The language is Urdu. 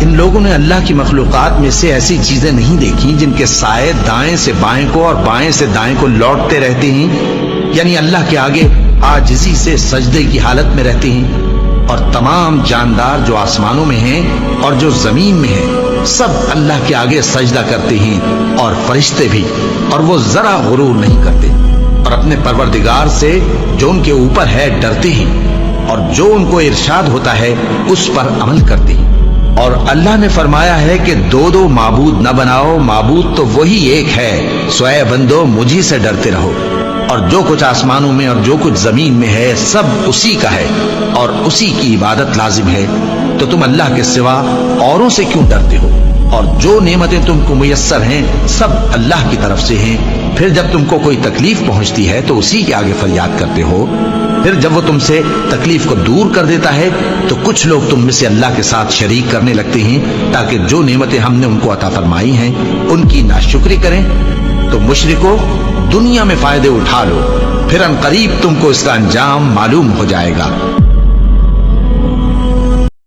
ان لوگوں نے اللہ کی مخلوقات میں سے ایسی چیزیں نہیں دیکھی جن کے سائے دائیں سے بائیں کو اور بائیں سے دائیں کو لوٹتے رہتے ہیں، یعنی اللہ کے آگے عاجزی سے سجدے کی حالت میں رہتے ہیں۔ اور تمام جاندار جو آسمانوں میں ہیں اور جو زمین میں ہیں سب اللہ کے آگے سجدہ کرتے ہیں، اور فرشتے بھی، اور وہ ذرا غرور نہیں کرتے، اور اپنے پروردگار سے جو ان کے اوپر ہے ڈرتے ہیں، اور جو ان کو ارشاد ہوتا ہے اس پر عمل کرتے ہیں۔ اور اللہ نے فرمایا ہے کہ دو معبود نہ بناؤ، معبود تو وہی ایک ہے، سو اے بندو مجھی سے ڈرتے رہو۔ اور جو کچھ آسمانوں میں اور جو کچھ زمین میں ہے سب اسی کا ہے، اور اسی کی عبادت لازم ہے، تو تم اللہ کے سوا اوروں سے کیوں ڈرتے ہو؟ اور جو نعمتیں تم کو میسر ہیں سب اللہ کی طرف سے ہیں۔ پھر جب تم کو کوئی تکلیف پہنچتی ہے تو اسی کے آگے فریاد کرتے ہو، پھر جب وہ تم سے تکلیف کو دور کر دیتا ہے تو کچھ لوگ تم میں سے اللہ کے ساتھ شریک کرنے لگتے ہیں تاکہ جو نعمتیں ہم نے ان کو عطا فرمائی ہیں ان کی ناشکری کریں۔ تو مشرکو، دنیا میں فائدے اٹھا لو، پھر ان قریب تم کو اس کا انجام معلوم ہو جائے گا۔